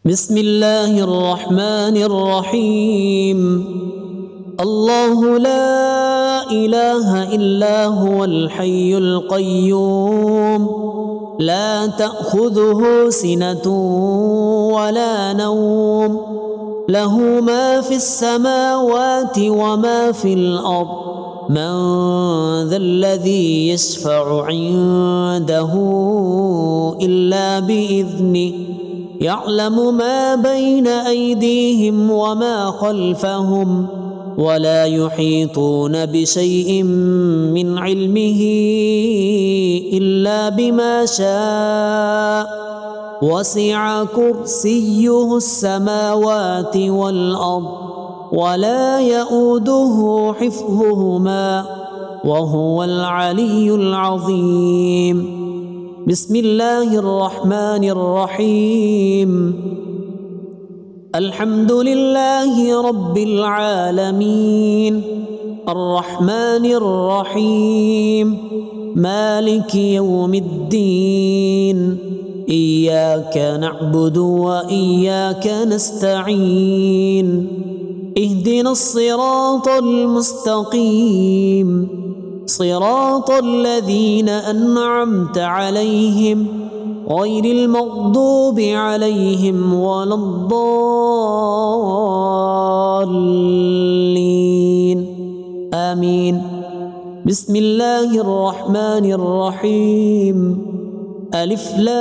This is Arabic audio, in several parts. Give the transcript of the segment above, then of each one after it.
بسم الله الرحمن الرحيم. الله لا إله إلا هو الحي القيوم لا تأخذه سنة ولا نوم له ما في السماوات وما في الأرض من ذا الذي يشفع عنده إلا بإذنه يعلم ما بين أيديهم وما خلفهم ولا يحيطون بشيء من علمه إلا بما شاء وسع كرسيه السماوات والأرض ولا يؤوده حفظهما وهو العلي العظيم. بسم الله الرحمن الرحيم. الحمد لله رب العالمين الرحمن الرحيم مالك يوم الدين إياك نعبد وإياك نستعين اهدنا الصراط المستقيم صراط الذين أنعمت عليهم غير المغضوب عليهم ولا الضالين آمين. بسم الله الرحمن الرحيم. ألف لام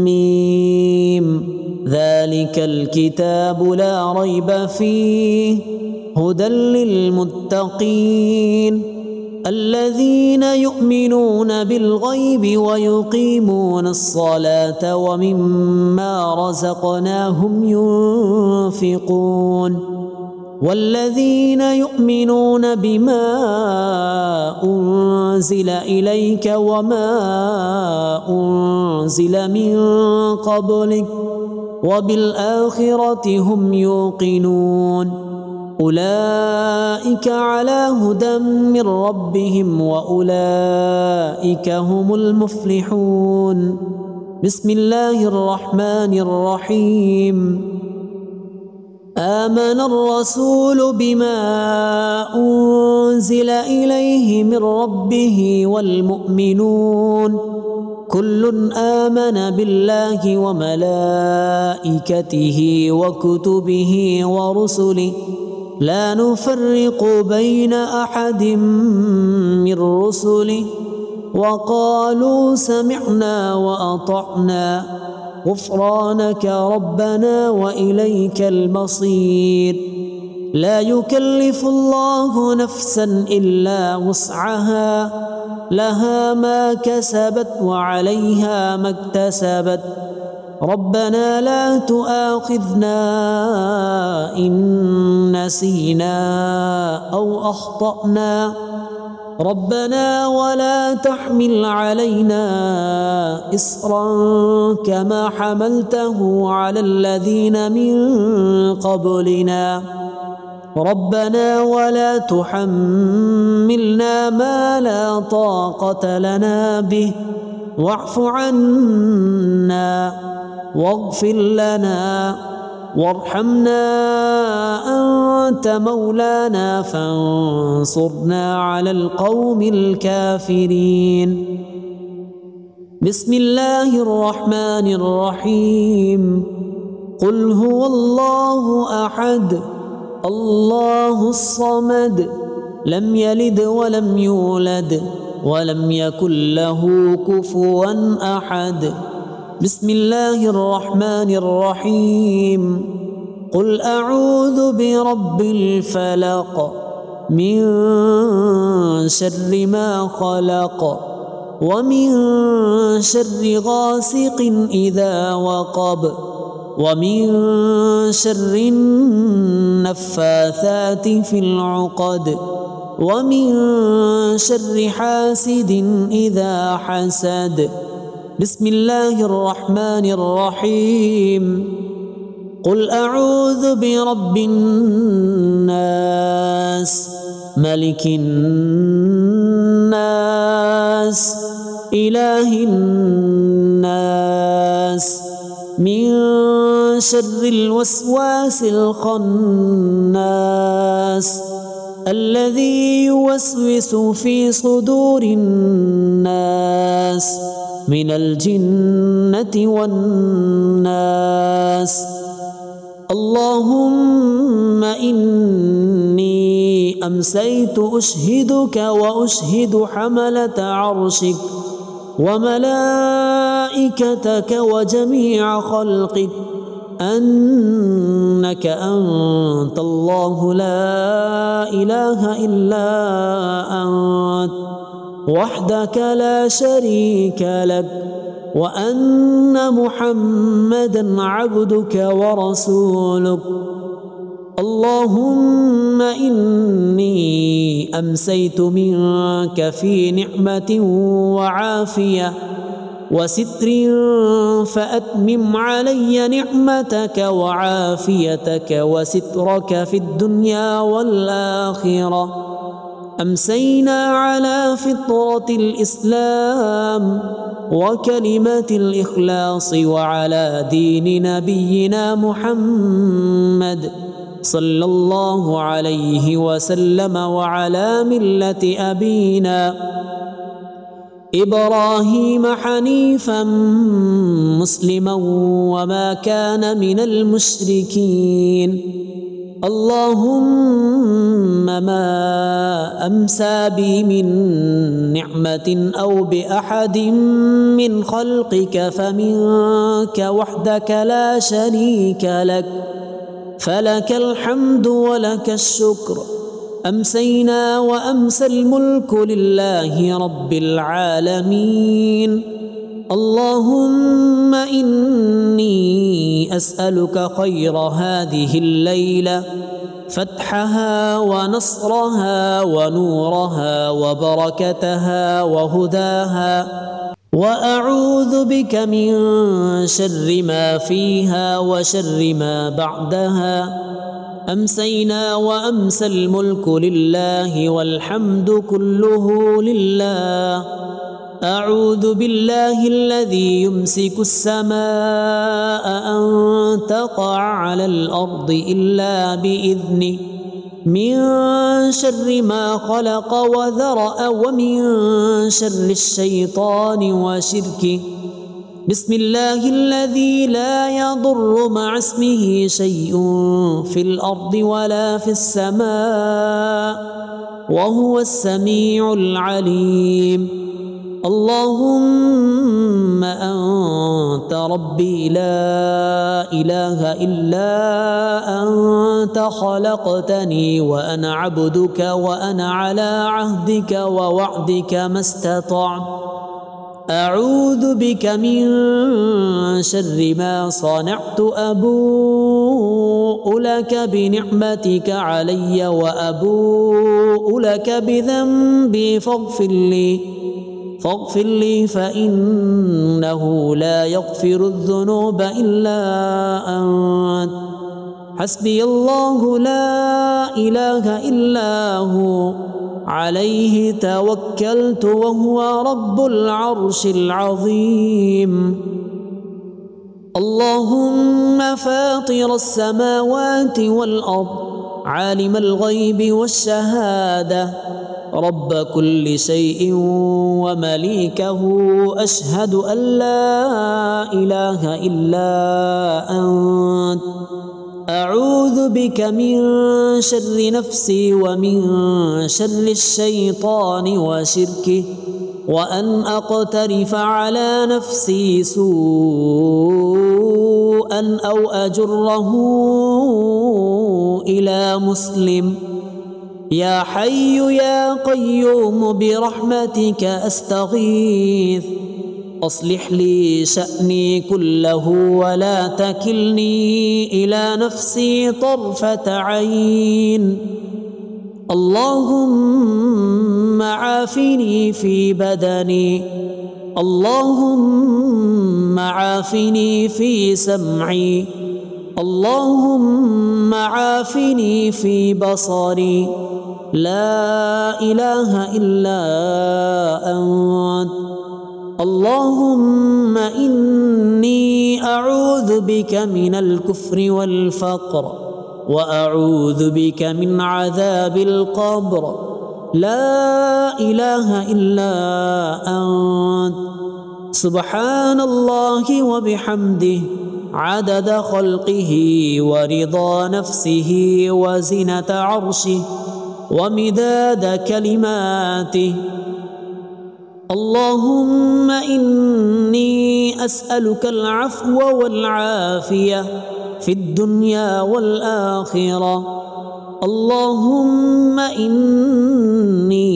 ميم ذلك الكتاب لا ريب فيه هدى للمتقين الذين يؤمنون بالغيب ويقيمون الصلاة ومما رزقناهم ينفقون والذين يؤمنون بما أنزل إليك وما أنزل من قبلك وبالآخرة هم يوقنون أولئك على هدى من ربهم وأولئك هم المفلحون. بسم الله الرحمن الرحيم. آمن الرسول بما أنزل إليه من ربه والمؤمنون كل آمن بالله وملائكته وكتبه ورسله لا نفرق بين أحد من رسله وقالوا سمعنا وأطعنا غفرانك ربنا وإليك المصير. لا يكلف الله نفسا إلا وسعها لها ما كسبت وعليها ما اكتسبت ربنا لا تؤاخذنا إن نسينا أو أخطأنا ربنا ولا تحمل علينا إصرا كما حملته على الذين من قبلنا ربنا ولا تحملنا ما لا طاقة لنا به واعف عنا واغفر لنا وارحمنا أنت مولانا فانصرنا على القوم الكافرين. بسم الله الرحمن الرحيم. قل هو الله أحد الله الصمد لم يلد ولم يولد ولم يكن له كفوا أحد. بسم الله الرحمن الرحيم. قل أعوذ برب الفلق من شر ما خلق ومن شر غاسق إذا وقب ومن شر النفاثات في العقد ومن شر حاسد إذا حسد. بسم الله الرحمن الرحيم. قل أعوذ برب الناس ملك الناس إله الناس الناس من شر الوسواس الخناس الذي يوسوس في صدور الناس من الجنة والناس. اللهم إني أمسيت أشهدك وأشهد حملة عرشك وملائكتك وجميع خلقك أنك أنت الله لا إله إلا أنت وحدك لا شريك لك وأن محمدًا عبدك ورسولك. اللهم إني أمسيت منك في نعمة وعافية وستر فأتمم علي نعمتك وعافيتك وسترك في الدنيا والآخرة. أمسينا على فطرة الإسلام وكلمة الإخلاص وعلى دين نبينا محمد صلى الله عليه وسلم وعلى ملة أبينا إبراهيم حنيفا مسلما وما كان من المشركين. اللهم ما أمسى بي من نعمة أو بأحد من خلقك فمنك وحدك لا شريك لك فلك الحمد ولك الشكر. أمسينا وأمسى الملك لله رب العالمين. اللهم إني أسألك خير هذه الليلة فتحها ونصرها ونورها وبركتها وهداها وأعوذ بك من شر ما فيها وشر ما بعدها. أمسينا وأمسى الملك لله والحمد كله لله. أعوذ بالله الذي يمسك السماء أن تقع على الأرض إلا بإذنه من شر ما خلق وذرأ ومن شر الشيطان وشركه. بسم الله الذي لا يضر مع اسمه شيء في الأرض ولا في السماء وهو السميع العليم. اللهم أنت ربي لا إله إلا أنت خلقتني وأنا عبدك وأنا على عهدك ووعدك ما استطعت. أعوذ بك من شر ما صنعت. أبوء لك بنعمتك علي وأبوء لك بذنبي فاغفر لي فإنه لا يغفر الذنوب إلا أنت. حسبي الله لا إله إلا هو عليه توكلت وهو رب العرش العظيم. اللهم فاطر السماوات والأرض عالم الغيب والشهادة رب كل شيء ومليكه أشهد أن لا إله إلا أنت. أعوذ بك من شر نفسي ومن شر الشيطان وشركه وأن أقترف على نفسي سوءا أو أجره إلى مسلم. يا حي يا قيوم برحمتك أستغيث أصلح لي شأني كله ولا تكلني إلى نفسي طرفة عين. اللهم عافني في بدني اللهم عافني في سمعي اللهم عافني في بصري. لا إله إلا أنت. اللهم إني أعوذ بك من الكفر والفقر وأعوذ بك من عذاب القبر لا إله إلا أنت سبحان الله وبحمده عدد خلقه ورضا نفسه وزنة عرشه ومداد كلماته. اللهم إني أسألك العفو والعافية في الدنيا والآخرة. اللهم إني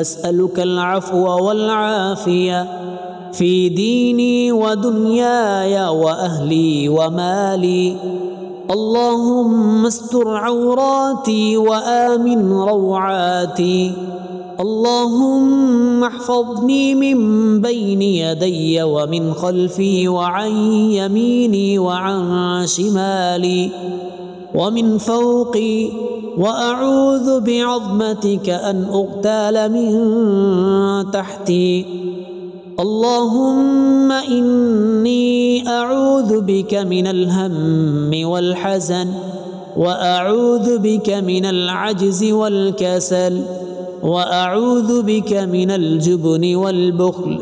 أسألك العفو والعافية في ديني ودنياي وأهلي ومالي. اللهم استر عوراتي وآمن روعاتي. اللهم احفظني من بين يدي ومن خلفي وعن يميني وعن شمالي ومن فوقي، وأعوذ بعظمتك أن أغتال من تحتي. اللهم إني أعوذ بك من الهم والحزن، وأعوذ بك من العجز والكسل، وأعوذ بك من الجبن والبخل،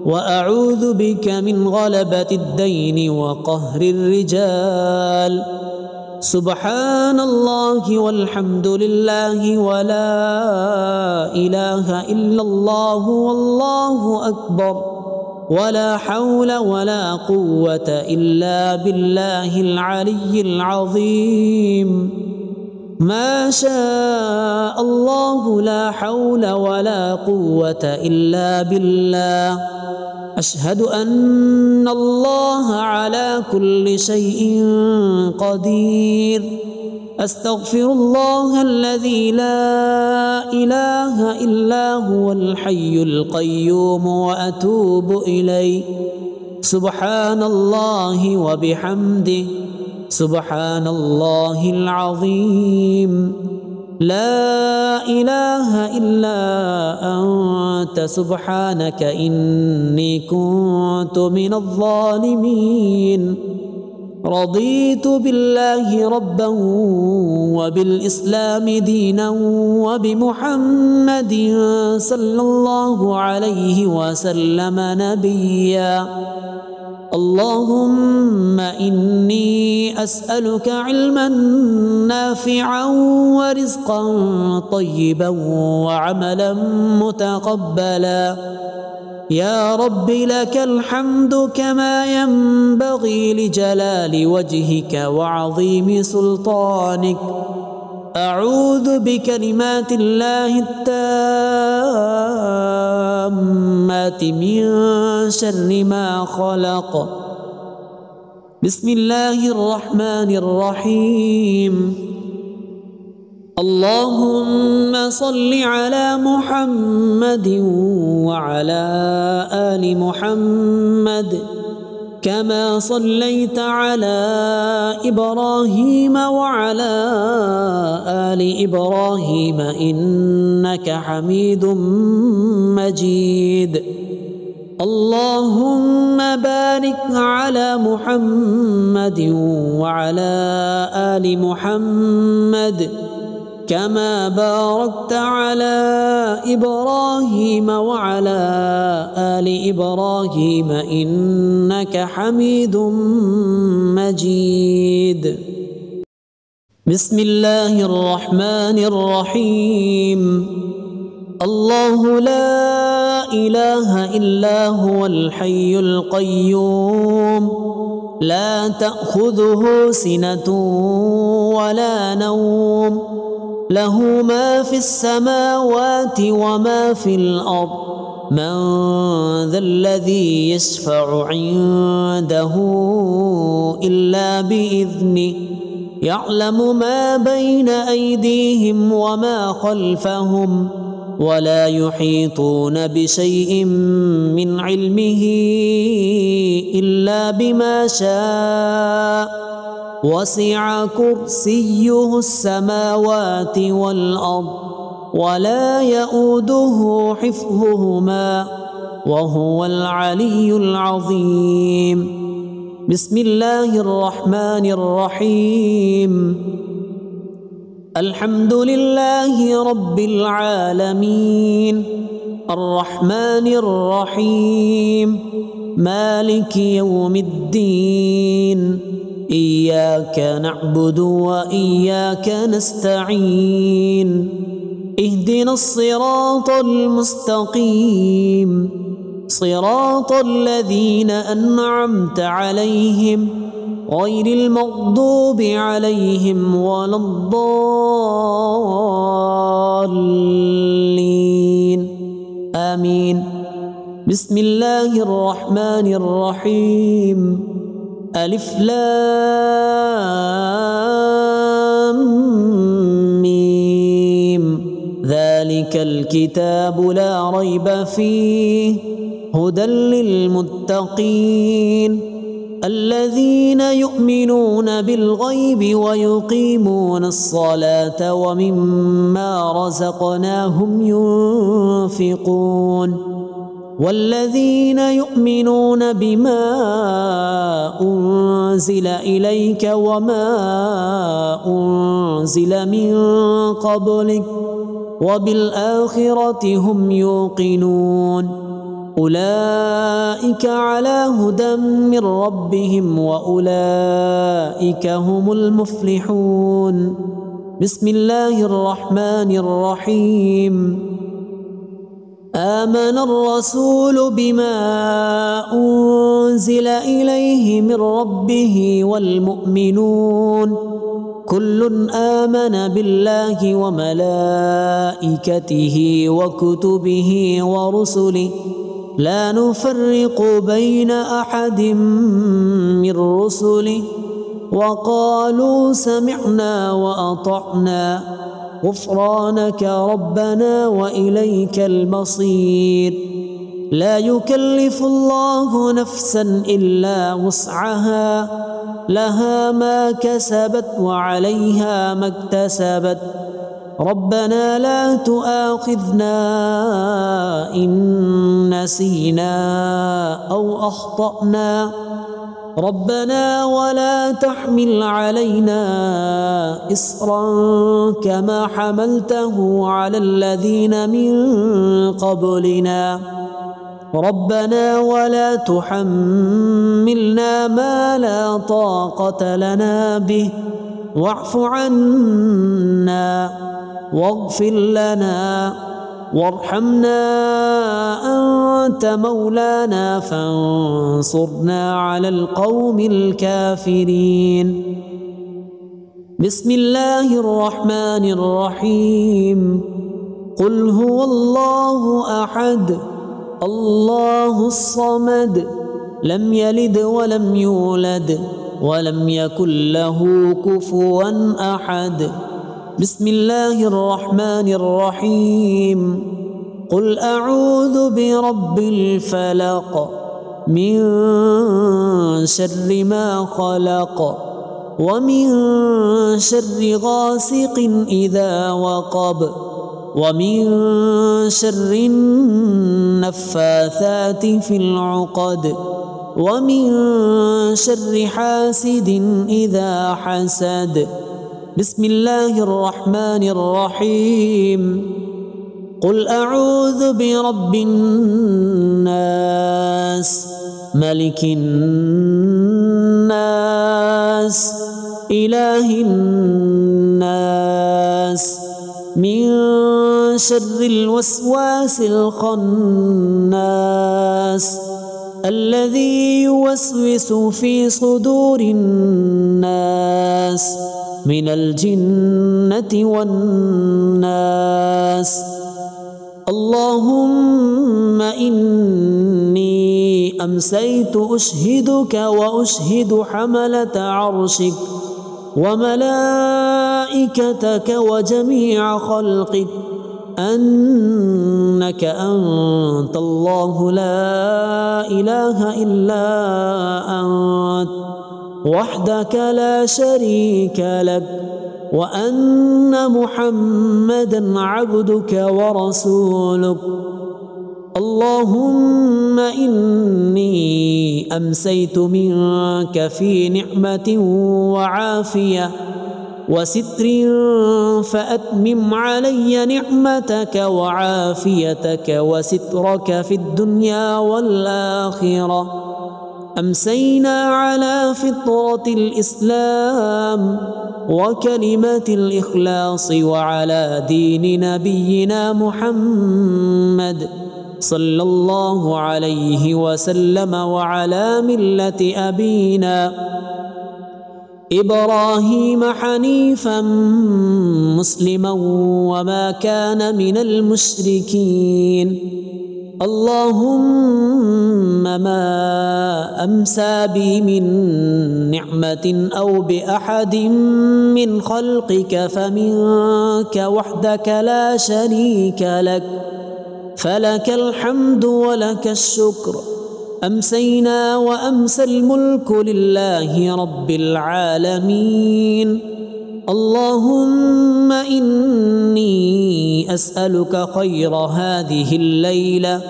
وأعوذ بك من غلبة الدين وقهر الرجال. سبحان الله والحمد لله ولا إله إلا الله والله أكبر ولا حول ولا قوة إلا بالله العلي العظيم. ما شاء الله لا حول ولا قوة إلا بالله. أشهد أن الله على كل شيء قدير. أستغفر الله الذي لا إله إلا هو الحي القيوم وأتوب إليه. سبحان الله وبحمده سبحان الله العظيم. لا إله إلا أنت سبحانك إني كنت من الظالمين. رضيت بالله ربا وبالإسلام دينا وبمحمد صلى الله عليه وسلم نبيا. اللهم إني أسألك علما نافعا ورزقا طيبا وعملا متقبلا. يا رب لك الحمد كما ينبغي لجلال وجهك وعظيم سلطانك. أعوذ بكلمات الله التامات من شر ما خلق. بسم الله الرحمن الرحيم. اللهم صل على محمد وعلى آل محمد كما صليت على إبراهيم وعلى آل إبراهيم إنك حميد مجيد. اللهم بارك على محمد وعلى آل محمد كما باركت على إبراهيم وعلى آل إبراهيم إنك حميد مجيد. بسم الله الرحمن الرحيم. الله لا إله إلا هو الحي القيوم لا تأخذه سنة ولا نوم له ما في السماوات وما في الأرض. من ذا الذي يشفع عنده إلا بإذنه. يعلم ما بين أيديهم وما خلفهم ولا يحيطون بشيء من علمه إلا بما شاء. وسع كرسيه السماوات والأرض ولا يؤوده حفظهما وهو العلي العظيم. بسم الله الرحمن الرحيم. الحمد لله رب العالمين الرحمن الرحيم مالك يوم الدين إياك نعبد وإياك نستعين اهدنا الصراط المستقيم صراط الذين أنعمت عليهم غير المغضوب عليهم ولا الضالين آمين. بسم الله الرحمن الرحيم. ألف لام ميم ذلك الكتاب لا ريب فيه هدى للمتقين الذين يؤمنون بالغيب ويقيمون الصلاة ومما رزقناهم ينفقون والذين يؤمنون بما أنزل إليك وما أنزل من قبلك وبالآخرة هم يوقنون أولئك على هدى من ربهم وأولئك هم المفلحون. بسم الله الرحمن الرحيم. آمن الرسول بما أنزل إليه من ربه والمؤمنون كل آمن بالله وملائكته وكتبه ورسله لا نفرق بين أحد من رسله وقالوا سمعنا وأطعنا غفرانك ربنا وإليك المصير. لا يكلف الله نفسا إلا وسعها لها ما كسبت وعليها ما اكتسبت ربنا لا تؤاخذنا إن نسينا أو أخطأنا ربنا ولا تحمل علينا إصرا كما حملته على الذين من قبلنا ربنا ولا تحملنا ما لا طاقة لنا به واعف عنا واغفر لنا وارحمنا أنت مولانا فانصرنا على القوم الكافرين. بسم الله الرحمن الرحيم. قل هو الله أحد الله الصمد لم يلد ولم يولد ولم يكن له كفوا أحد. بسم الله الرحمن الرحيم. قل أعوذ برب الفلق من شر ما خلق ومن شر غاسق إذا وقب ومن شر النفاثات في العقد ومن شر حاسد إذا حسد. بسم الله الرحمن الرحيم. قل أعوذ برب الناس ملك الناس إله الناس من شر الوسواس الخناس الذي يوسوس في صدور الناس من الجنة والناس. اللهم إني أمسيت أشهدك وأشهد حملة عرشك وملائكتك وجميع خلقك أنك أنت الله لا إله إلا أنت وحدك لا شريك لك وأن محمدا عبدك ورسولك. اللهم إني أمسيت منك في نعمة وعافية وستر فأتمم علي نعمتك وعافيتك وسترك في الدنيا والآخرة. أمسينا على فطرة الإسلام وكلمة الإخلاص وعلى دين نبينا محمد صلى الله عليه وسلم وعلى ملة أبينا إبراهيم حنيفا مسلما وما كان من المشركين. اللهم ما أمسى بي من نعمة أو بأحد من خلقك فمنك وحدك لا شريك لك، فلك الحمد ولك الشكر. أمسينا وأمسى الملك لله رب العالمين. اللهم إني أسألك خير هذه الليلة،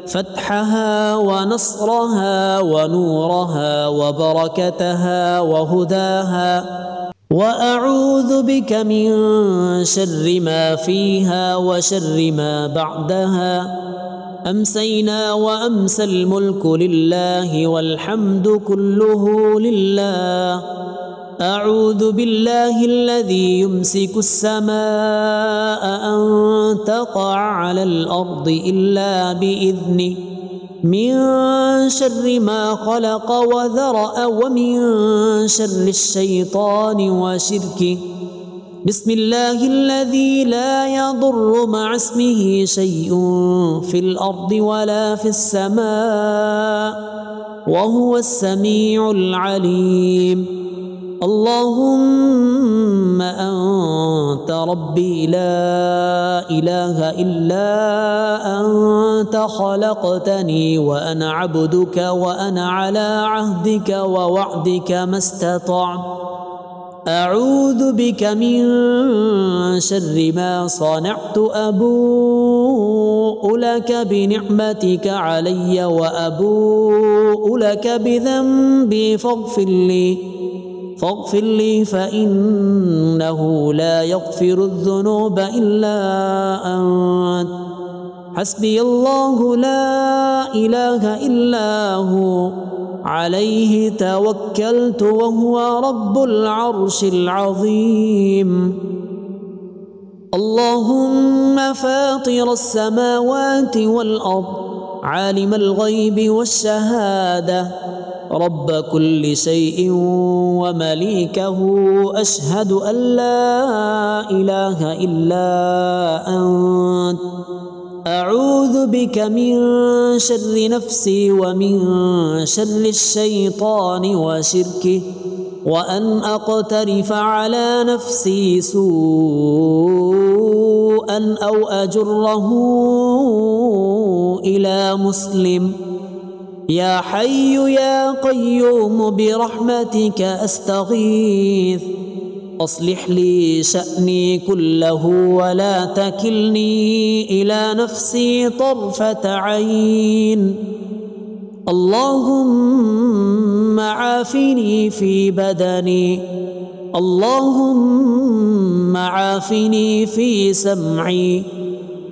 فتحها ونصرها ونورها وبركتها وهداها، وأعوذ بك من شر ما فيها وشر ما بعدها. أمسينا وأمسى الملك لله والحمد كله لله. أعوذ بالله الذي يمسك السماء أن تقع على الأرض إلا بإذنه، من شر ما خلق وذرأ ومن شر الشيطان وشركه. بسم الله الذي لا يضر مع اسمه شيء في الأرض ولا في السماء وهو السميع العليم. اللهم أنت ربي لا إله إلا أنت، خلقتني وأنا عبدك وأنا على عهدك ووعدك ما استطعت. أعوذ بك من شر ما صنعت، أبوء لك بنعمتك علي وأبوء لك بذنبي فاغفر لي فإنه لا يغفر الذنوب إلا أنت. حسبي الله لا إله إلا هو، عليه توكلت وهو رب العرش العظيم. اللهم فاطر السماوات والأرض، عالم الغيب والشهادة، رب كل شيء ومليكه، أشهد أن لا إله إلا أنت. أعوذ بك من شر نفسي ومن شر الشيطان وشركه، وأن أقترف على نفسي سوءا أو أجره إلى مسلم. يا حي يا قيوم برحمتك أستغيث، أصلح لي شأني كله ولا تكلني إلى نفسي طرفة عين. اللهم عافني في بدني، اللهم عافني في سمعي،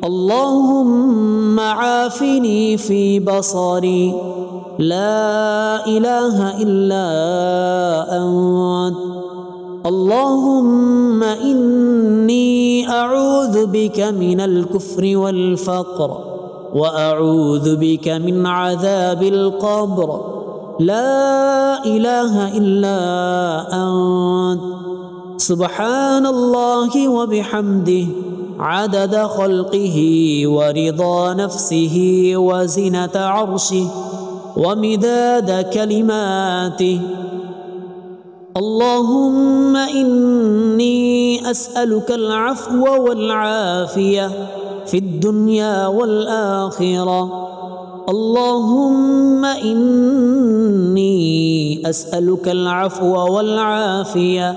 اللهم عافني في بصري. لا إله إلا أنت. اللهم إني أعوذ بك من الكفر والفقر، وأعوذ بك من عذاب القبر. لا إله إلا أنت. سبحان الله وبحمده، عدد خلقه ورضا نفسه وزنة عرشه ومداد كلماته. اللهم إني أسألك العفو والعافية في الدنيا والآخرة. اللهم إني أسألك العفو والعافية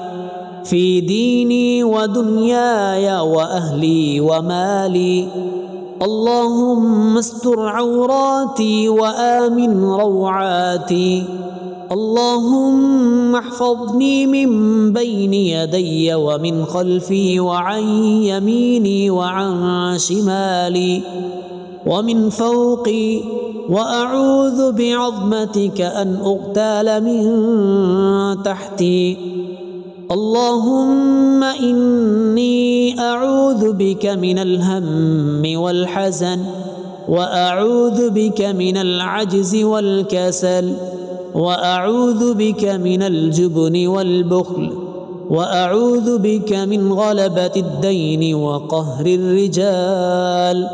في ديني ودنياي وأهلي ومالي. اللهم استر عوراتي وآمن روعاتي. اللهم احفظني من بين يدي ومن خلفي وعن يميني وعن شمالي ومن فوقي، وأعوذ بعظمتك أن أغتال من تحتي. اللهم إني أعوذ بك من الهم والحزن، وأعوذ بك من العجز والكسل، وأعوذ بك من الجبن والبخل، وأعوذ بك من غلبة الدين وقهر الرجال.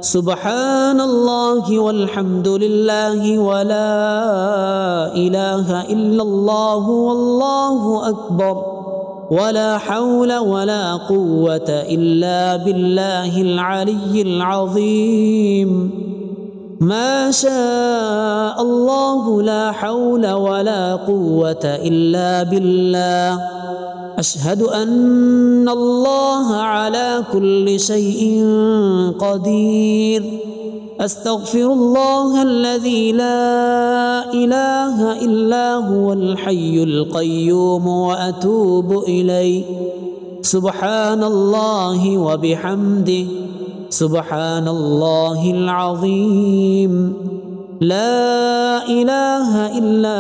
سبحان الله والحمد لله ولا إله إلا الله والله أكبر، ولا حول ولا قوة إلا بالله العلي العظيم. ما شاء الله لا حول ولا قوة إلا بالله. أشهد أن الله على كل شيء قدير. أستغفر الله الذي لا إله إلا هو الحي القيوم وأتوب إليه. سبحان الله وبحمده، سبحان الله العظيم. لا إله إلا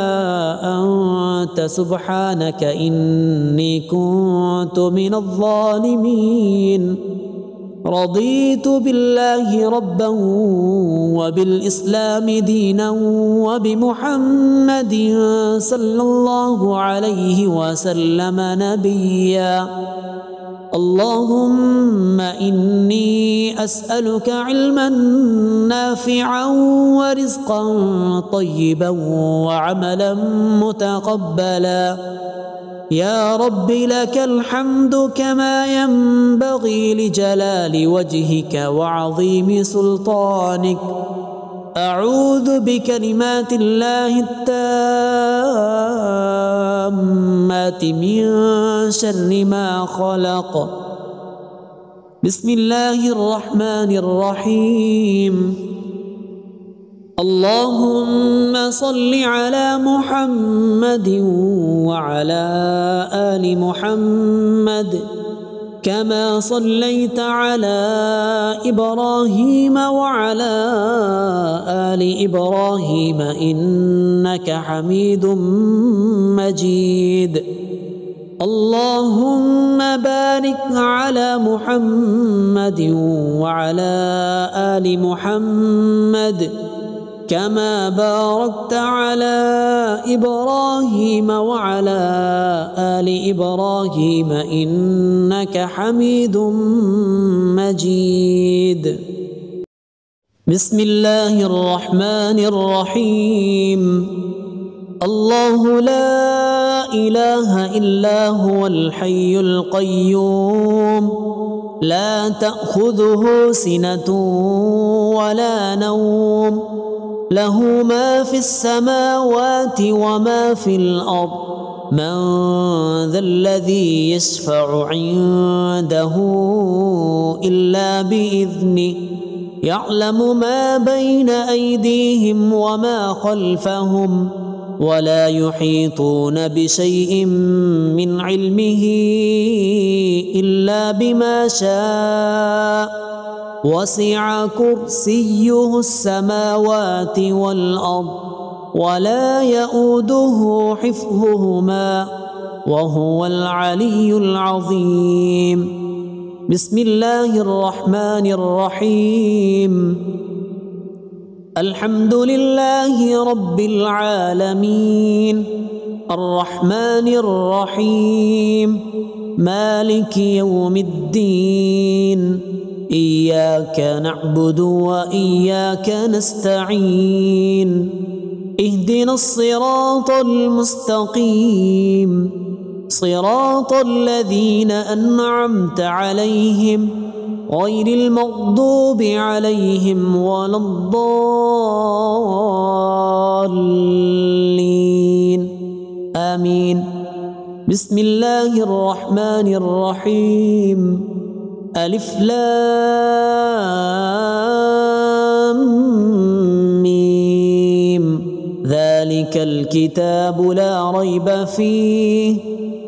أنت سبحانك إني كنت من الظالمين. رضيت بالله ربا وبالإسلام دينا وبمحمد صلى الله عليه وسلم نبيا. اللهم إني أسألك علما نافعا ورزقا طيبا وعملا متقبلا. يا رب لك الحمد كما ينبغي لجلال وجهك وعظيم سلطانك. أعوذ بكلمات الله التامات من شر ما خلق. بسم الله الرحمن الرحيم. اللهم صل على محمد وعلى آل محمد كما صليت على إبراهيم وعلى آل إبراهيم إنك حميد مجيد. اللهم بارك على محمد وعلى آل محمد كما باركت على إبراهيم وعلى آل إبراهيم إنك حميد مجيد. بسم الله الرحمن الرحيم. الله لا إله إلا هو الحي القيوم، لا تأخذه سنة ولا نوم، له ما في السماوات وما في الأرض. من ذا الذي يشفع عنده إلا بإذنه، يعلم ما بين أيديهم وما خلفهم، ولا يحيطون بشيء من علمه إلا بما شاء. وسع كرسيه السماوات والأرض ولا يؤوده حفظهما وهو العلي العظيم. بسم الله الرحمن الرحيم. الحمد لله رب العالمين، الرحمن الرحيم، مالك يوم الدين. إياك نعبد وإياك نستعين. اهدنا الصراط المستقيم، صراط الذين أنعمت عليهم غير المغضوب عليهم ولا الضالين. آمين. بسم الله الرحمن الرحيم. ألف لام ميم ذلك الكتاب لا ريب فيه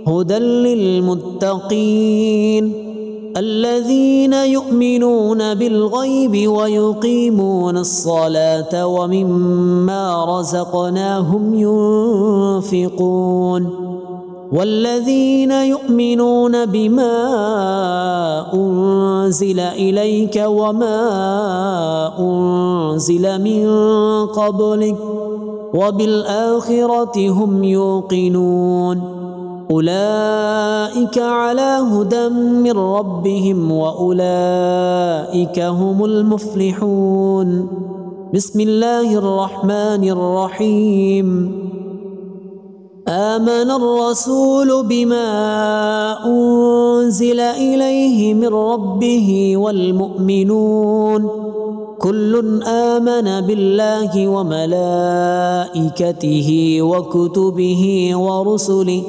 هدى للمتقين الذين يؤمنون بالغيب ويقيمون الصلاة ومما رزقناهم ينفقون والذين يؤمنون بما أنزل إليك وما أنزل من قبلك وبالآخرة هم يوقنون أولئك على هدى من ربهم وأولئك هم المفلحون بسم الله الرحمن الرحيم آمن الرسول بما أنزل إليه من ربه والمؤمنون كل آمن بالله وملائكته وكتبه ورسله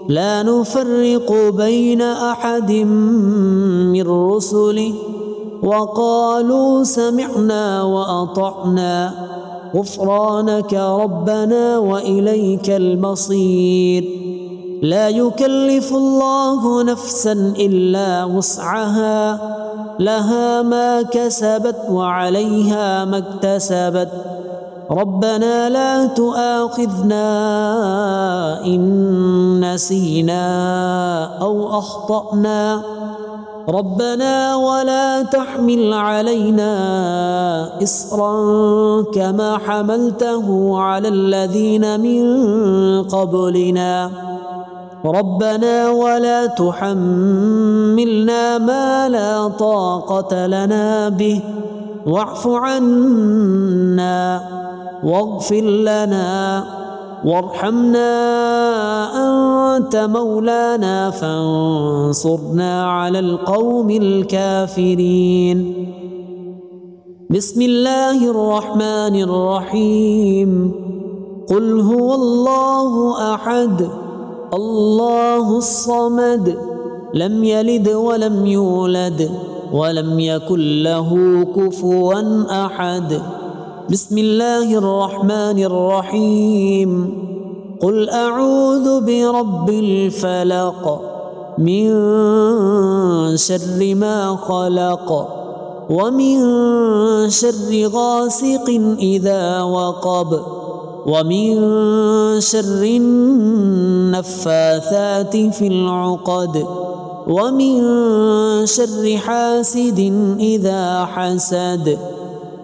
لا نفرق بين أحد من رسله وقالوا سمعنا وأطعنا غفرانك ربنا وإليك المصير لا يكلف الله نفسا إلا وسعها لها ما كسبت وعليها ما اكتسبت ربنا لا تؤاخذنا إن نسينا أو أخطأنا ربنا ولا تحمل علينا إصرا كما حملته على الذين من قبلنا ربنا ولا تحملنا ما لا طاقة لنا به واعف عنا واغفر لنا وارحمنا أنت مولانا فانصرنا على القوم الكافرين بسم الله الرحمن الرحيم قل هو الله أحد الله الصمد لم يلد ولم يولد ولم يكن له كفوا أحد بسم الله الرحمن الرحيم قل أعوذ برب الفلق من شر ما خلق ومن شر غاسق إذا وقب ومن شر النفاثات في العقد ومن شر حاسد إذا حسد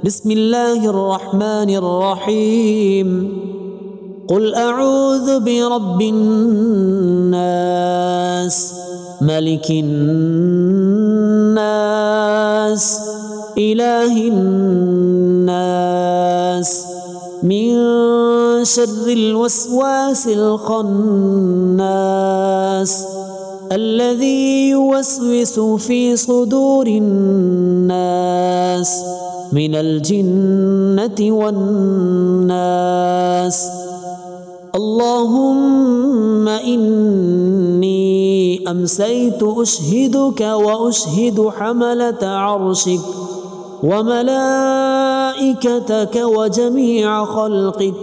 بسم الله الرحمن الرحيم قل أعوذ برب الناس ملك الناس إله الناس من شر الوسواس الخناس الذي يوسوس في صدور الناس من الجنة والناس اللهم إني أمسيت أشهدك وأشهد حملة عرشك وملائكتك وجميع خلقك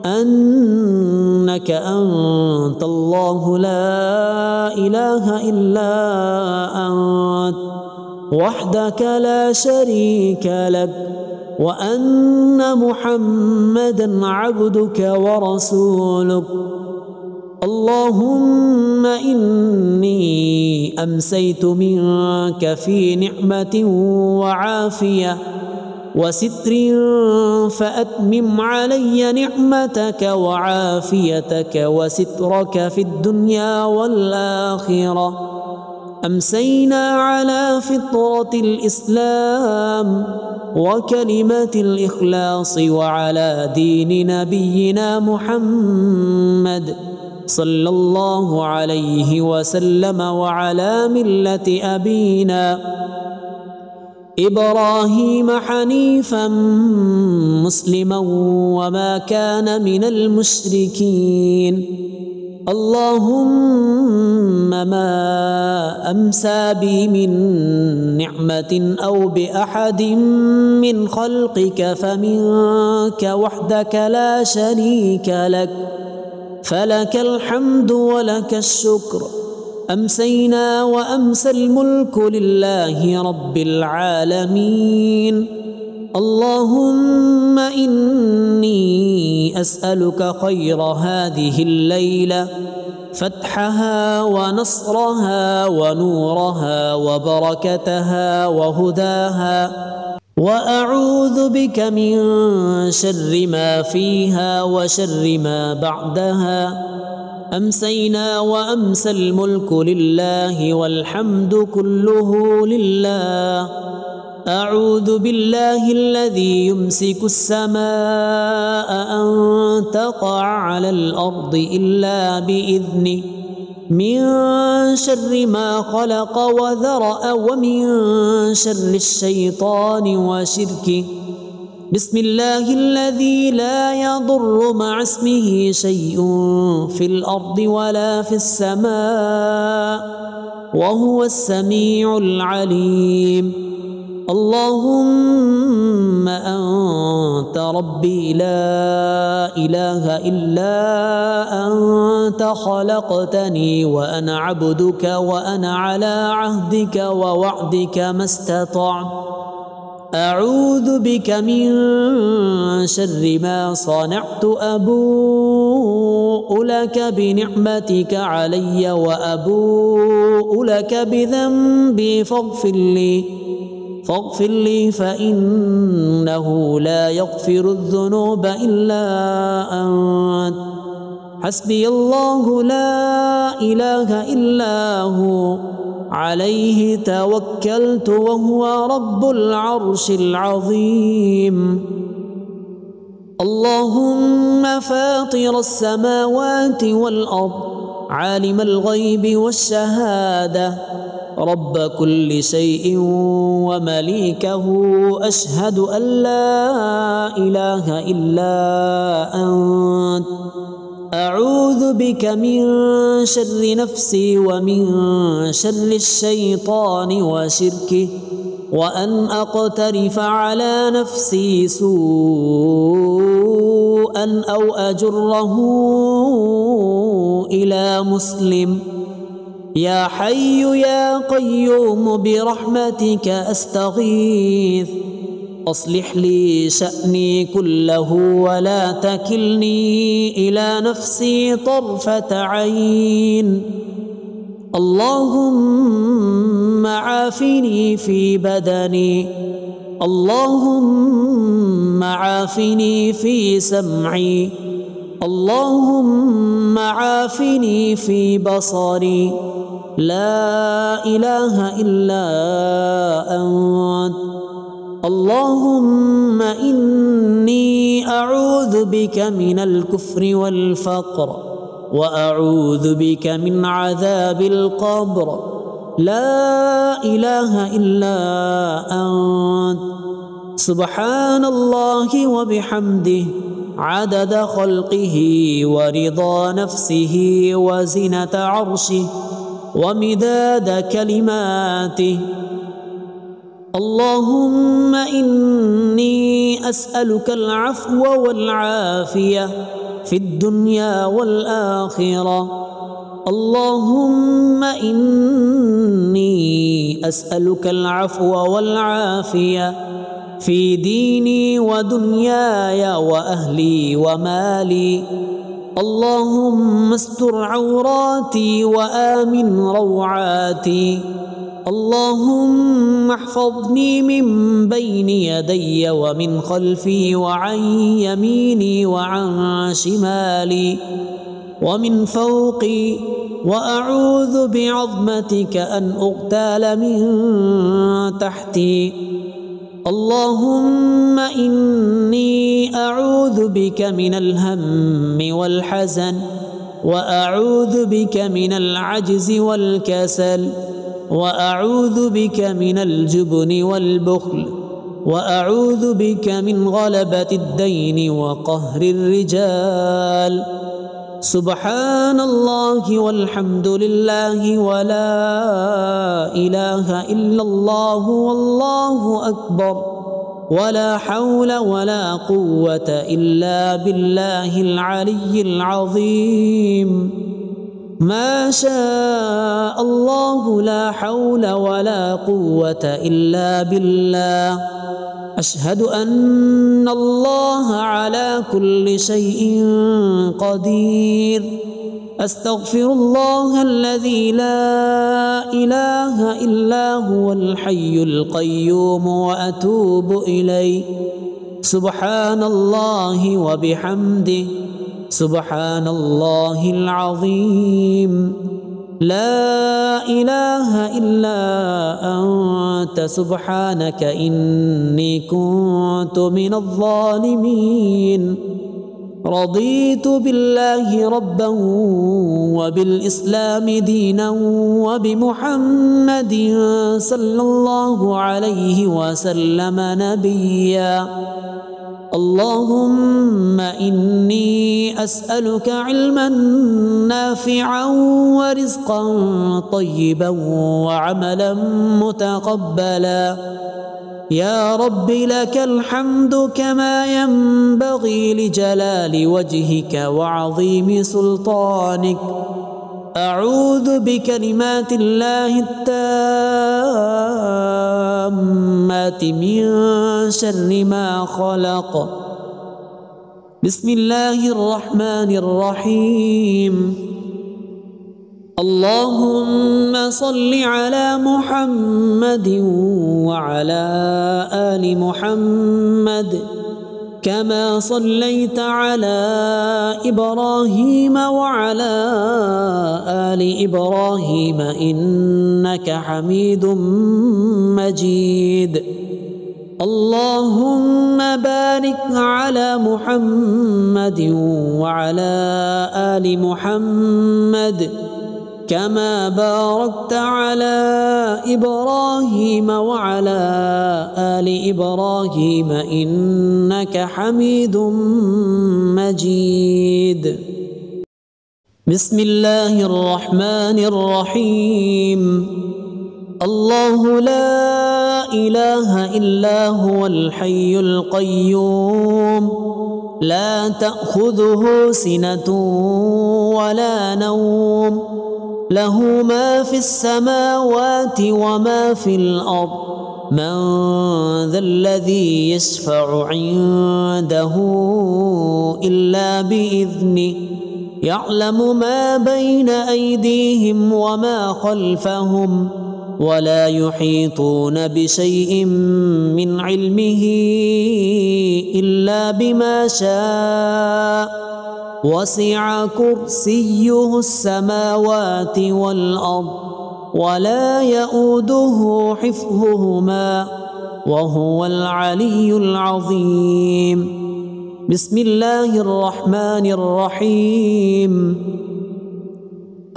أنك أنت الله لا إله إلا أنت وحدك لا شريك لك وأن محمدا عبدك ورسولك اللهم إني أمسيت منك في نعمة وعافية وستر فأتمم علي نعمتك وعافيتك وسترك في الدنيا والآخرة أمسينا على فطرة الإسلام وكلمة الإخلاص وعلى دين نبينا محمد صلى الله عليه وسلم وعلى ملة أبينا إبراهيم حنيفا مسلما وما كان من المشركين اللهم ما أمسى بي من نعمة أو بأحد من خلقك فمنك وحدك لا شريك لك، فلك الحمد ولك الشكر. أمسينا وأمسى الملك لله رب العالمين. اللهم إني أسألك خير هذه الليلة، فتحها ونصرها ونورها وبركتها وهداها، وأعوذ بك من شر ما فيها وشر ما بعدها. أمسينا وأمسى الملك لله والحمد كله لله. أعوذ بالله الذي يمسك السماء أن تقع على الأرض إلا بإذنه، من شر ما خلق وذرأ، ومن شر الشيطان وشركه. بسم الله الذي لا يضر مع اسمه شيء في الأرض ولا في السماء، وهو السميع العليم. اللهم أنت ربي لا إله إلا أنت، خلقتني وأنا عبدك، وأنا على عهدك ووعدك ما استطعت. أعوذ بك من شر ما صنعت، أبوء لك بنعمتك علي وأبوء لك بذنبي فاغفر لي فإنه لا يغفر الذنوب إلا أنت. حسبي الله لا إله إلا هو، عليه توكلت وهو رب العرش العظيم. اللهم فاطر السماوات والأرض، عالم الغيب والشهادة، رب كل شيء ومليكه، أشهد أن لا إله إلا أنت. أعوذ بك من شر نفسي ومن شر الشيطان وشركه، وأن أقترف على نفسي سوءا أو أجره إلى مسلم. يا حي يا قيوم برحمتك أستغيث، أصلح لي شأني كله ولا تكلني إلى نفسي طرفة عين. اللهم عافني في بدني، اللهم عافني في سمعي، اللهم عافني في بصري. لا إله إلا أنت. اللهم إني أعوذ بك من الكفر والفقر، وأعوذ بك من عذاب القبر. لا إله إلا أنت. سبحان الله وبحمده، عدد خلقه ورضا نفسه وزنة عرشه ومداد كلماته. اللهم إني أسألك العفو والعافية في الدنيا والآخرة. اللهم إني أسألك العفو والعافية في ديني ودنياي وأهلي ومالي. اللهم استر عوراتي وآمن روعاتي. اللهم احفظني من بين يدي ومن خلفي وعن يميني وعن شمالي ومن فوقي، وأعوذ بعظمتك أن أغتال من تحتي. اللهم إني أعوذ بك من الهم والحزن، وأعوذ بك من العجز والكسل، وأعوذ بك من الجبن والبخل، وأعوذ بك من غلبة الدين وقهر الرجال. سبحان الله والحمد لله ولا إله إلا الله والله أكبر ولا حول ولا قوة إلا بالله العلي العظيم ما شاء الله لا حول ولا قوة إلا بالله أشهد أن الله على كل شيء قدير أستغفر الله الذي لا إله إلا هو الحي القيوم وأتوب إليه سبحان الله وبحمده سبحان الله العظيم لا إله إلا أنت سبحانك إني كنت من الظالمين رضيت بالله ربا وبالإسلام دينا وبمحمد صلى الله عليه وسلم نبيا اللهم إني أسألك علما نافعا ورزقا طيبا وعملا متقبلا يا رب لك الحمد كما ينبغي لجلال وجهك وعظيم سلطانك أعوذ بكلمات الله التامات من شر ما خلق بسم الله الرحمن الرحيم اللهم صل على محمد وعلى آل محمد كما صليت على إبراهيم وعلى آل إبراهيم إنك حميد مجيد اللهم بارك على محمد وعلى آل محمد كما باركت على إبراهيم وعلى آل إبراهيم إنك حميد مجيد بسم الله الرحمن الرحيم الله لا إله إلا هو الحي القيوم لا تأخذه سنة ولا نوم له ما في السماوات وما في الأرض من ذا الذي يشفع عنده إلا بإذنه يعلم ما بين أيديهم وما خلفهم ولا يحيطون بشيء من علمه إلا بما شاء وسع كرسيه السماوات والأرض ولا يؤوده حفظهما وهو العلي العظيم بسم الله الرحمن الرحيم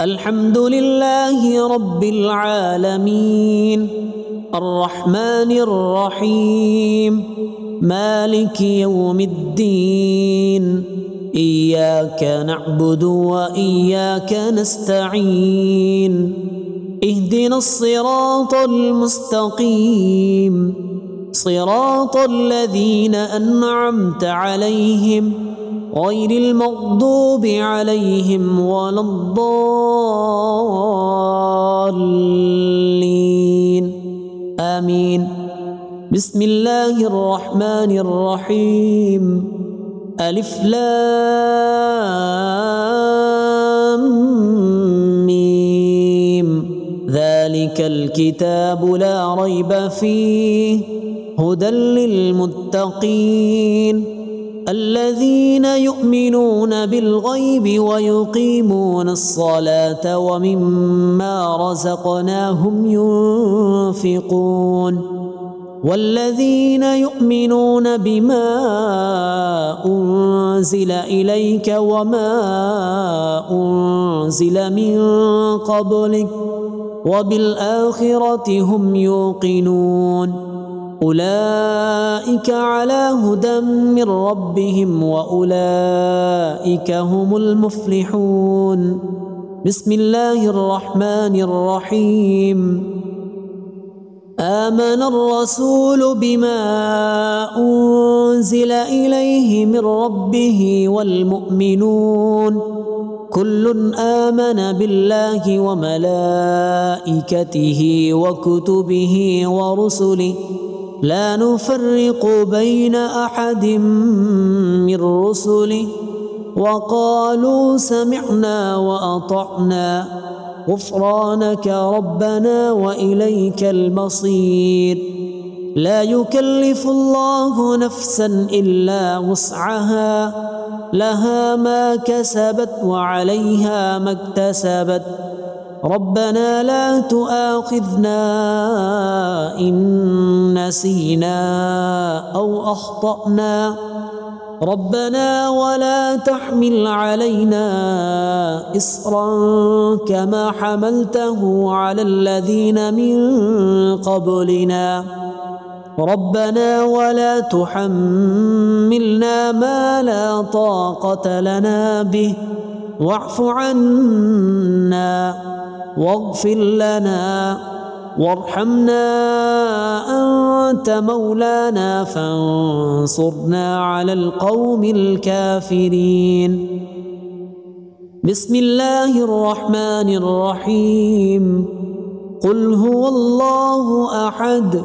الحمد لله رب العالمين الرحمن الرحيم مالك يوم الدين إياك نعبد وإياك نستعين اهدنا الصراط المستقيم صراط الذين أنعمت عليهم غير المغضوب عليهم ولا الضالين آمين بسم الله الرحمن الرحيم ألف لام ميم ذلك الكتاب لا ريب فيه هدى للمتقين الذين يؤمنون بالغيب ويقيمون الصلاة ومما رزقناهم ينفقون والذين يؤمنون بما أنزل إليك وما أنزل من قبلك وبالآخرة هم يوقنون أولئك على هدى من ربهم وأولئك هم المفلحون. بسم الله الرحمن الرحيم. آمن الرسول بما أنزل إليه من ربه والمؤمنون كل آمن بالله وملائكته وكتبه ورسله لا نفرق بين أحد من رسله وقالوا سمعنا وأطعنا غفرانك ربنا وإليك المصير. لا يكلف الله نفسا إلا وسعها لها ما كسبت وعليها ما اكتسبت ربنا لا تؤاخذنا إن نسينا أو أخطأنا ربنا ولا تحمل علينا إصرا كما حملته على الذين من قبلنا ربنا ولا تحملنا ما لا طاقة لنا به واعف عنا واغفر لنا وارحمنا أنت مولانا فانصرنا على القوم الكافرين. بسم الله الرحمن الرحيم. قل هو الله أحد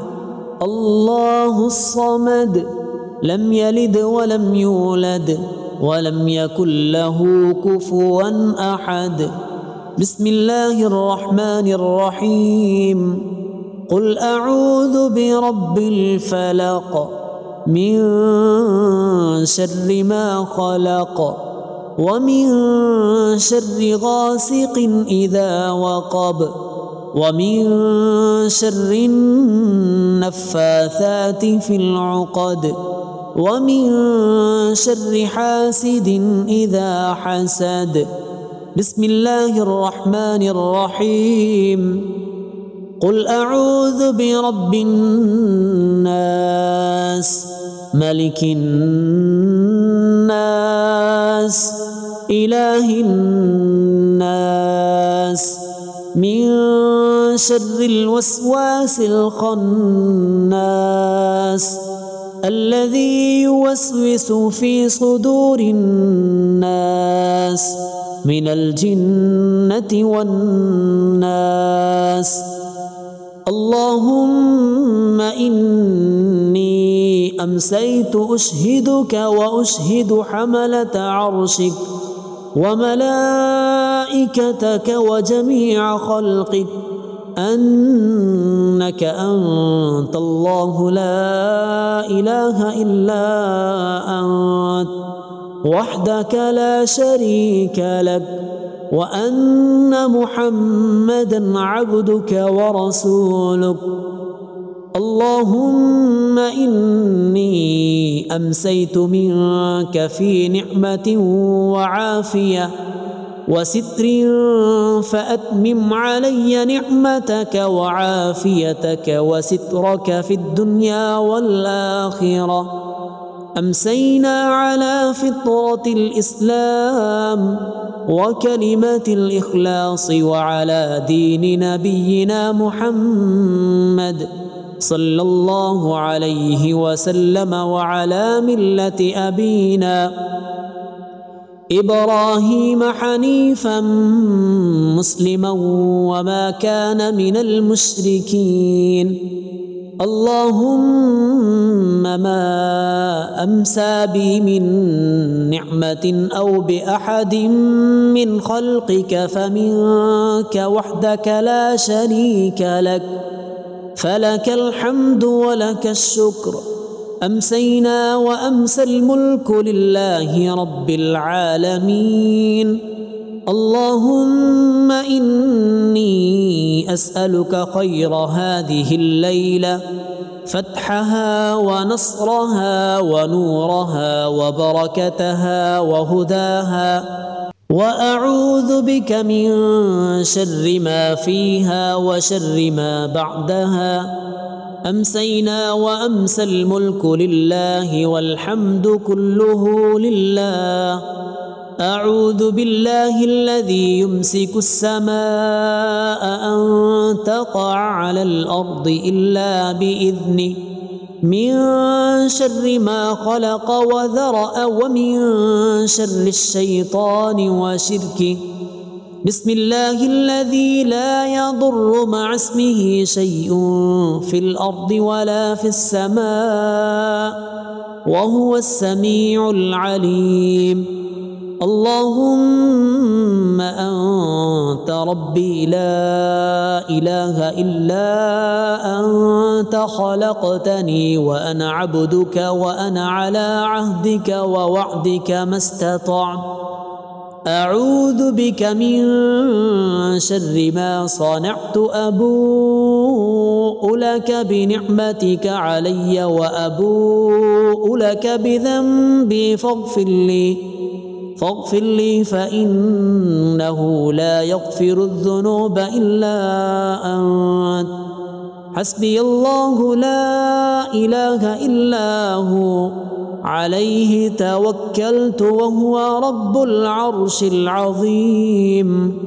الله الصمد لم يلد ولم يولد ولم يكن له كفوا أحد. بسم الله الرحمن الرحيم. قل أعوذ برب الفلق من شر ما خلق ومن شر غاسق إذا وقب ومن شر النفاثات في العقد ومن شر حاسد إذا حسد. بسم الله الرحمن الرحيم. قل أعوذ برب الناس ملك الناس إله الناس من شر الوسواس الخناس الذي يوسوس في صدور الناس من الجنة والناس. اللهم إني أمسيت أشهدك وأشهد حملة عرشك وملائكتك وجميع خلقك أنك أنت الله لا إله إلا أنت وحدك لا شريك لك وأن محمدا عبدك ورسولك. اللهم إني أمسيت منك في نعمة وعافية وستر فأتمم علي نعمتك وعافيتك وسترك في الدنيا والآخرة. أمسينا على فطرة الإسلام وكلمة الإخلاص وعلى دين نبينا محمد صلى الله عليه وسلم وعلى ملة أبينا إبراهيم حنيفا مسلما وما كان من المشركين. اللهم ما أمسى بي من نعمة أو بأحد من خلقك فمنك وحدك لا شريك لك فلك الحمد ولك الشكر. أمسينا وأمسى الملك لله رب العالمين. اللهم إني أسألك خير هذه الليلة فتحها ونصرها ونورها وبركتها وهداها وأعوذ بك من شر ما فيها وشر ما بعدها أمسينا وأمسى الملك لله والحمد كله لله. أعوذ بالله الذي يمسك السماء أن تقع على الأرض إلا بإذنه، من شر ما خلق وذرأ، ومن شر الشيطان وشركه. بسم الله الذي لا يضر مع اسمه شيء في الأرض ولا في السماء وهو السميع العليم. اللهم أنت ربي لا إله إلا أنت، خلقتني وأنا عبدك، وأنا على عهدك ووعدك ما استطعت. أعوذ بك من شر ما صنعت، أبوء لك بنعمتك علي وأبوء لك بذنبي فاغفر لي فإنه لا يغفر الذنوب إلا أنت. حسبي الله لا إله إلا هو، عليه توكلت وهو رب العرش العظيم.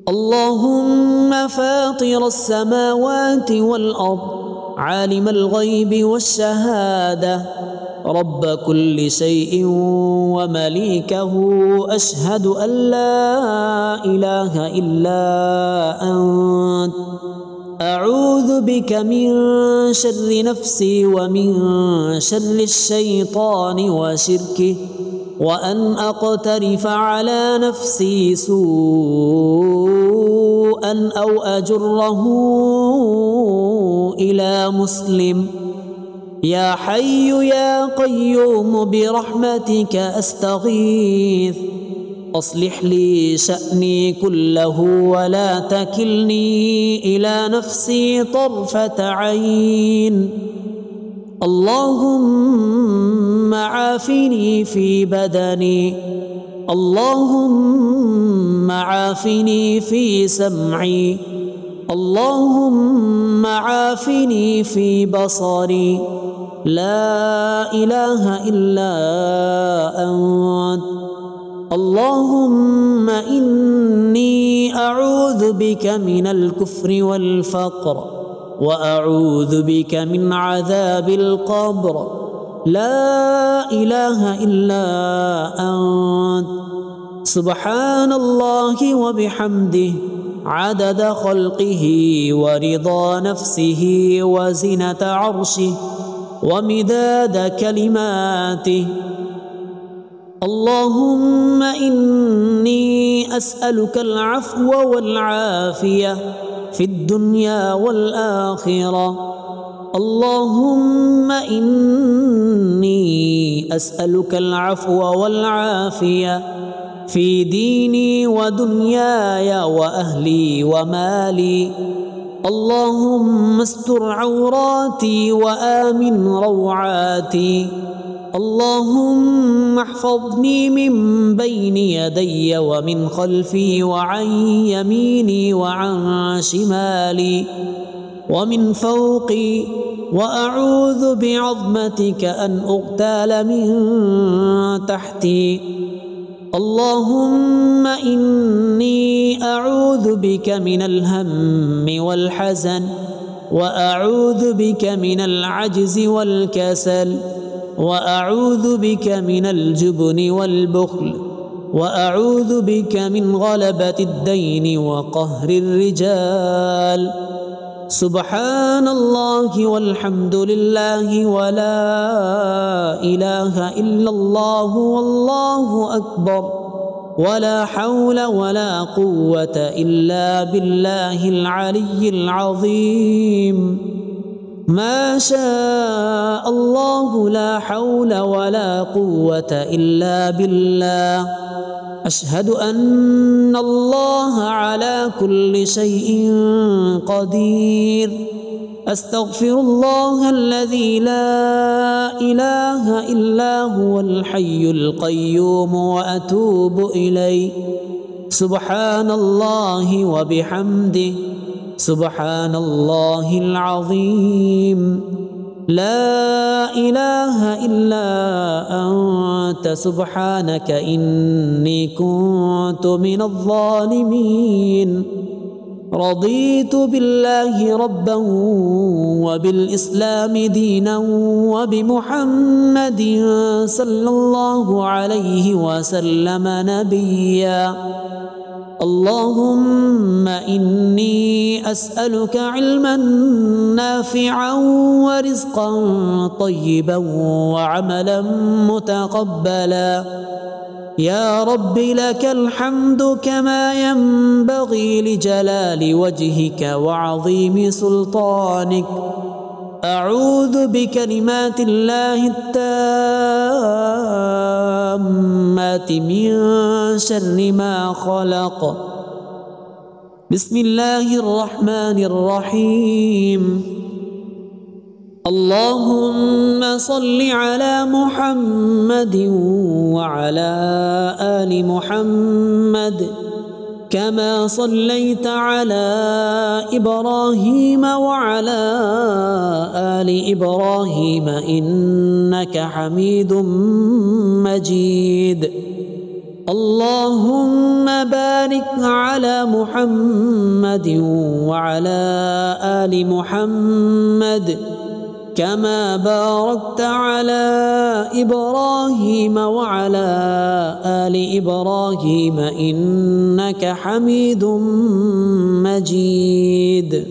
اللهم فاطر السماوات والأرض، عالم الغيب والشهادة، رب كل شيء ومليكه، أشهد أن لا إله إلا أنت. أعوذ بك من شر نفسي ومن شر الشيطان وشركه، وأن أقترف على نفسي سوءا أو أجره إلى مسلم. يا حي يا قيوم برحمتك أستغيث، أصلح لي شأني كله ولا تكلني إلى نفسي طرفة عين. اللهم عافني في بدني، اللهم عافني في سمعي، اللهم عافني في بصري. لا إله إلا أنت. اللهم إني أعوذ بك من الكفر والفقر، وأعوذ بك من عذاب القبر. لا إله إلا أنت. سبحان الله وبحمده، عدد خلقه ورضا نفسه وزنة عرشه ومداد كلماته. اللهم إني أسألك العفو والعافية في الدنيا والآخرة. اللهم إني أسألك العفو والعافية في ديني ودنياي وأهلي ومالي. اللهم استر عوراتي وآمن روعاتي. اللهم احفظني من بين يدي ومن خلفي وعن يميني وعن شمالي ومن فوقي، وأعوذ بعظمتك أن أغتال من تحتي. اللهم إني أعوذ بك من الهم والحزن، وأعوذ بك من العجز والكسل، وأعوذ بك من الجبن والبخل، وأعوذ بك من غلبة الدين وقهر الرجال. سبحان الله والحمد لله ولا إله إلا الله والله أكبر، ولا حول ولا قوة إلا بالله العلي العظيم. ما شاء الله لا حول ولا قوة إلا بالله. أشهد أن الله على كل شيء قدير. أستغفر الله الذي لا إله إلا هو الحي القيوم وأتوب إليه. سبحان الله وبحمده، سبحان الله العظيم لا إله إلا أنت سبحانك إني كنت من الظالمين رضيت بالله ربا وبالإسلام دينا وبمحمد صلى الله عليه وسلم نبيا اللهم إني أسألك علما نافعا ورزقا طيبا وعملا متقبلا يا رب لك الحمد كما ينبغي لجلال وجهك وعظيم سلطانك أعوذ بكلمات الله التامات من شر ما خلق بسم الله الرحمن الرحيم اللهم صل على محمد وعلى آل محمد كما صليت على إبراهيم وعلى آل إبراهيم إنك حميد مجيد اللهم بارك على محمد وعلى آل محمد كما باركت على إبراهيم وعلى آل إبراهيم إنك حميد مجيد.